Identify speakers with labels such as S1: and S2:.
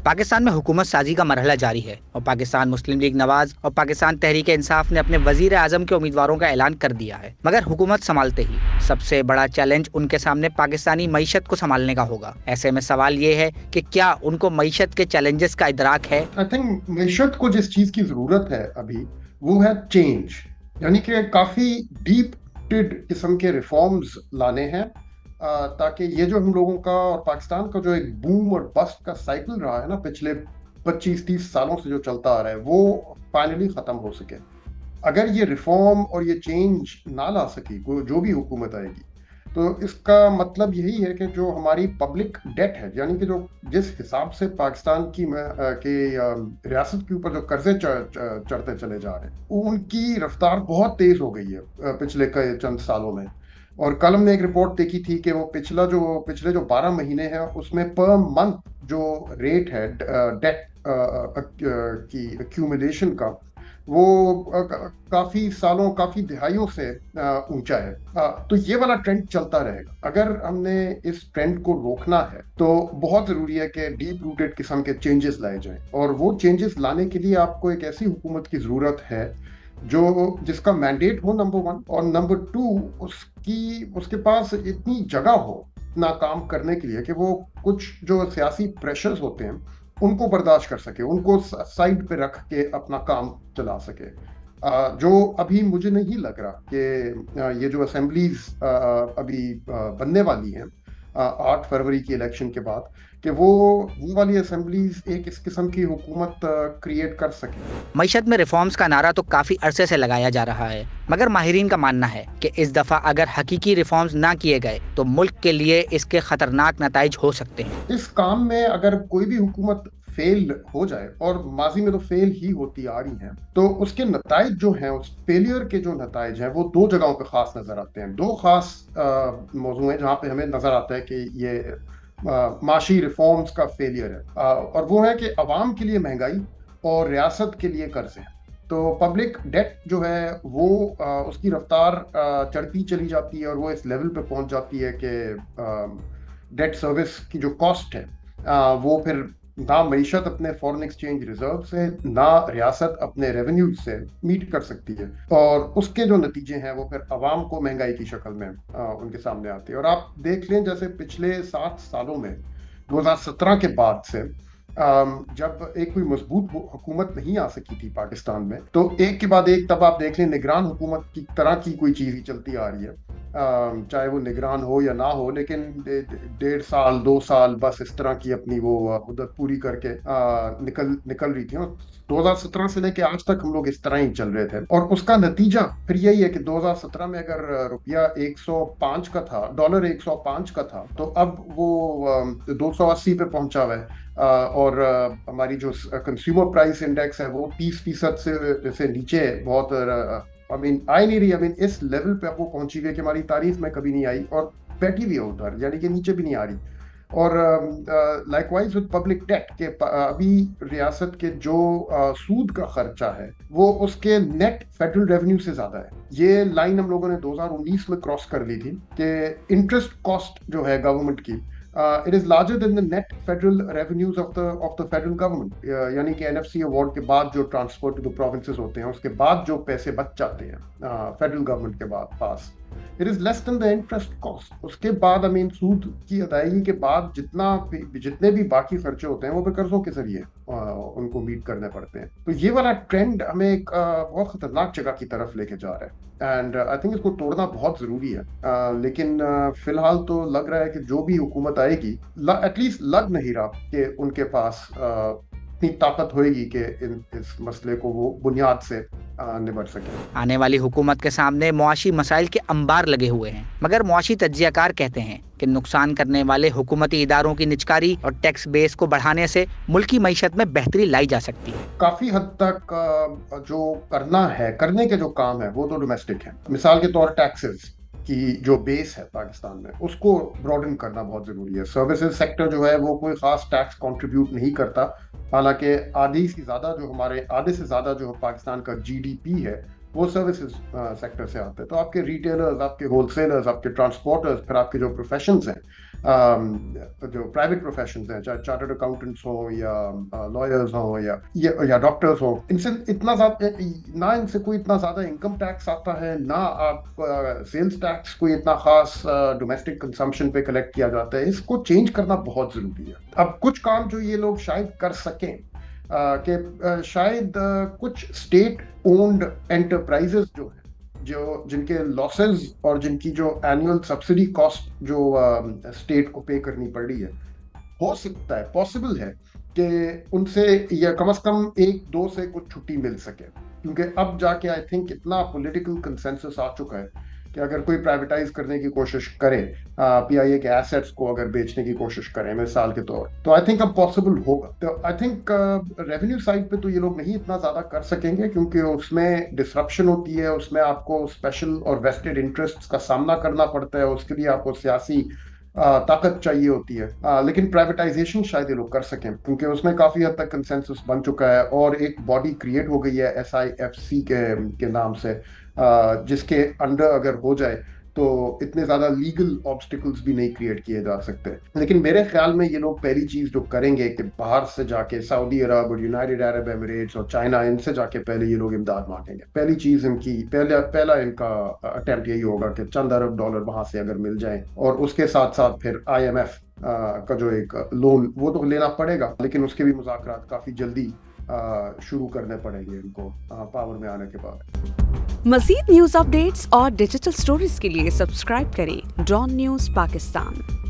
S1: پاکستان میں حکومت سازی کا مرحلہ جاری ہے اور پاکستان مسلم لیگ نواز اور پاکستان تحریک انصاف نے اپنے وزیر اعظم کے امیدواروں کا اعلان کر دیا ہے، مگر حکومت سنبھالتے ہی سب سے بڑا چیلنج ان کے سامنے پاکستانی معیشت کو سنبھالنے کا ہوگا۔ ایسے میں سوال یہ ہے کہ کیا ان کو معیشت کے چیلنجز کا ادراک ہے؟
S2: I think معیشت کو جس چیز کی ضرورت ہے ابھی وہ ہے چینج، یعنی کہ کافی ڈیپ قسم کے ریفارمز لانے ہیں تاکہ یہ جو ہم لوگوں کا اور پاکستان کا جو ایک بوم اور بسٹ کا سائیکل رہا ہے نا پچھلے 25-30 سالوں سے جو چلتا آ رہا ہے وہ فائنلی ختم ہو سکے۔ اگر یہ ریفارم اور یہ چینج نہ لا سکی جو بھی حکومت آئے گی تو اس کا مطلب یہی ہے کہ جو ہماری پبلک ڈیٹ ہے، یعنی کہ جو جس حساب سے پاکستان کی ریاست کے اوپر جو قرضے چڑھتے چلے جا رہے ہیں ان کی رفتار بہت تیز ہو گئی ہے پچھلے چند سالوں میں۔ اور کل ہم نے ایک رپورٹ دیکھی تھی کہ وہ پچھلے جو 12 مہینے ہیں اس میں پر منتھ جو ریٹ ہے ڈیٹ کی ایکیومولیشن کا وہ کافی سالوں کافی دہائیوں سے اونچا ہے۔ تو یہ والا ٹرینڈ چلتا رہے گا۔ اگر ہم نے اس ٹرینڈ کو روکنا ہے تو بہت ضروری ہے کہ ڈیپ روٹڈ قسم کے چینجز لائے جائیں، اور وہ چینجز لانے کے لیے آپ کو ایک ایسی حکومت کی ضرورت ہے جس کا مینڈیٹ ہو نمبر 1، اور نمبر 2 اس کے پاس اتنی جگہ ہو اپنا کام کرنے کے لیے کہ وہ کچھ جو سیاسی پریشرز ہوتے ہیں ان کو برداشت کر سکے، ان کو سائڈ پہ رکھ کے اپنا کام چلا سکے۔ جو ابھی مجھے نہیں لگ رہا کہ یہ جو اسمبلیز ابھی بننے والی ہیں 8 فروری کی الیکشن کے بعد، کہ وہ والی اسمبلیز ایک اس قسم کی حکومت کریٹ کر سکے۔
S1: معیشت میں ریفارمز کا نعرہ تو کافی عرصے سے لگایا جا رہا ہے، مگر ماہرین کا ماننا ہے کہ اس دفعہ اگر حقیقی ریفارمز نہ کیے گئے تو ملک کے لیے اس کے خطرناک نتائج ہو سکتے ہیں۔
S2: اس کام میں اگر کوئی بھی حکومت فیل ہو جائے، اور ماضی میں تو فیل ہی ہوتی آ رہی ہیں، تو اس کے نتائج جو ہیں، اس فیلئر کے جو نتائج ہیں وہ 2 جگہوں پہ خاص نظر آتے ہیں۔ 2 خاص موضوع ہیں جہاں پہ ہمیں نظر آتا ہے کہ یہ معاشی ریفارمز کا فیلئر ہے، اور وہ ہے کہ عوام کے لیے مہنگائی اور ریاست کے لیے قرضے۔ تو پبلک ڈیٹ جو ہے وہ اس کی رفتار چڑھتی چلی جاتی ہے، اور وہ اس لیول پہ پہنچ جاتی ہے کہ ڈیٹ سروس کی جو کاسٹ ہے وہ پھر نہ معیشت اپنے فورن ایکسچینج ریزرو سے، نہ ریاست اپنے ریونیو سے میٹ کر سکتی ہے، اور اس کے جو نتیجے ہیں وہ پھر عوام کو مہنگائی کی شکل میں ان کے سامنے آتی ہے۔ اور آپ دیکھ لیں جیسے پچھلے 7 سالوں میں 2017 کے بعد سے جب ایک کوئی مضبوط حکومت نہیں آ سکی تھی پاکستان میں، تو ایک کے بعد ایک تب آپ دیکھ لیں نگران حکومت کی طرح کی کوئی چیز ہی چلتی آ رہی ہے، چاہے وہ نگران ہو یا نہ ہو، لیکن 1.5 سال 2 سال بس اس طرح کی اپنی وہ مدت پوری کر کے نکل رہی تھی۔ 2017 سے لے کے آج تک ہم لوگ اس طرح ہی چل رہے تھے، اور اس کا نتیجہ پھر یہی ہے کہ 2017 میں اگر روپیہ 105 کا تھا، ڈالر 105 کا تھا، تو اب وہ 280 پہ پہنچا ہوا ہے، اور ہماری جو کنزیومر پرائس انڈیکس ہے وہ 30% سے نیچے بہت آئی نہیں رہی۔ اس لیول پہ اب وہ پہنچی ہوئی ہے کہ ہماری تاریخ میں کبھی نہیں آئی، اور بیٹھی بھی ہے ادھر، یعنی کہ نیچے بھی نہیں آ رہی۔ اور likewise with public date کہ ابھی ریاست کے جو سود کا خرچہ ہے وہ اس کے نیٹ فیڈرل ریونیو سے زیادہ ہے۔ یہ لائن ہم لوگوں نے 2019 میں کراس کر لی تھی کہ انٹرسٹ کاسٹ جو ہے گورنمنٹ کی it is larger than the net federal revenues of the federal government، یعنی کہ NFC award کے بعد جو ٹرانسفر ٹو the provinces ہوتے ہیں، اس کے بعد جو پیسے بچ جاتے ہیں فیڈرل گورنمنٹ کے پاس، it is less than the interest cost۔ اس کے بعد سود کی ادائیگی کے بعد جتنے بھی باقی خرچے ہوتے ہیں وہ پہ قرضوں کے ذریعے ان کو میٹ کرنے پڑتے ہیں۔ تو یہ والا ٹرینڈ ہمیں ایک بہت خطرناک جگہ کی طرف لے کے جا رہا ہے، اینڈ آئی تھنک اس کو توڑنا بہت ضروری ہے۔ لیکن فی الحال تو لگ رہا ہے کہ جو بھی حکومت آئے گی، ایٹ لیسٹ لگ نہیں رہا کہ ان کے پاس اتنی طاقت ہوئے گی کہ اس مسئلے کو وہ بنیاد سے نبٹ سکے۔
S1: آنے والی حکومت کے سامنے معاشی مسائل کے انبار لگے ہوئے ہیں، مگر معاشی تجزیہ کار کہتے ہیں کہ نقصان کرنے والے حکومتی اداروں کی نچکاری اور ٹیکس بیس کو بڑھانے سے ملکی معیشت میں بہتری لائی جا سکتی ہے۔
S2: کافی حد تک جو کرنے کے جو کام ہے وہ تو ڈومیسٹک ہے۔ مثال کے طور ٹیکسز کی جو بیس ہے پاکستان میں اس کو براڈن کرنا بہت ضروری ہے۔ سروسز سیکٹر جو ہے وہ کوئی خاص ٹیکس کنٹریبیوٹ نہیں کرتا، حالانکہ آدھے سے زیادہ جو پاکستان کا GDP ہے وہ سروسز سیکٹر سے آتا ہے۔ تو آپ کے ریٹیلرز، آپ کے ہول سیلرز، آپ کے ٹرانسپورٹرز، پھر آپ کے جو پروفیشنز ہیں جو پرائیوٹ پروفیشنز ہیں، چاہے چارٹرڈ اکاؤنٹنٹس ہوں یا لائرز ہوں یا ڈاکٹرز ہوں، ان سے اتنا زیادہ نہ ان سے کوئی اتنا زیادہ انکم ٹیکس آتا ہے، نہ آپ سیلز ٹیکس کوئی اتنا خاص ڈومیسٹک کنزمپشن پہ کلیکٹ کیا جاتا ہے. اس کو چینج کرنا بہت ضروری ہے. اب کچھ کام جو یہ لوگ شاید کر سکیں کہ شاید کچھ اسٹیٹ اونڈ انٹرپرائزز جن کے لاسز اور جن کی جو اینوئل سبسڈی کاسٹ جو اسٹیٹ کو پے کرنی پڑ رہی ہے، ہو سکتا ہے، پاسبل ہے کہ ان سے یا کم از کم 1-2 سے کچھ چھٹی مل سکے. کیونکہ اب جا کے آئی تھنک اتنا پولیٹیکل کنسنسس آ چکا ہے کہ اگر کوئی پرائیویٹائز کرنے کی کوشش کرے، پی آئی اے کے ایسیٹس کو اگر بیچنے کی کوشش کریں مثال کے طور، تو آئی تھنک اب پاسبل ہوگا. تو آئی تھنک ریونیو سائڈ پہ تو یہ لوگ نہیں اتنا زیادہ کر سکیں گے، کیونکہ اس میں ڈسرپشن ہوتی ہے، اس میں آپ کو اسپیشل اور ویسٹڈ انٹرسٹ کا سامنا کرنا پڑتا ہے، اس کے لیے آپ کو سیاسی طاقت چاہیے ہوتی ہے. لیکن پرائیویٹائزیشن شاید یہ لوگ کر سکیں، کیونکہ اس میں کافی حد تک کنسنسس بن چکا ہے اور ایک باڈی کریٹ ہو گئی ہے SIFC کے نام سے، جس کے انڈر اگر ہو جائے تو اتنے زیادہ لیگل آبسٹیکلز بھی نہیں کریٹ کیے جا سکتے. لیکن میرے خیال میں یہ لوگ پہلی چیز جو کریں گے کہ باہر سے جا کے سعودی عرب اور یونائٹڈ عرب ایمریٹس اور چائنا، ان سے جا کے پہلے یہ لوگ امداد مانگیں گے. پہلی چیز پہلا ان کا اٹیمپٹ یہی ہوگا کہ چند ارب ڈالر وہاں سے اگر مل جائیں، اور اس کے ساتھ ساتھ پھر IMF کا جو ایک لون وہ تو لینا پڑے گا، لیکن اس کے بھی مذاکرات کافی جلدی شروع کرنے پڑیں گے ان کو پاور میں آنے کے بعد.
S3: مزید نیوز اپ ڈیٹس اور ڈیجیٹل سٹوریز کے لیے سبسکرائب کریں ڈان نیوز پاکستان.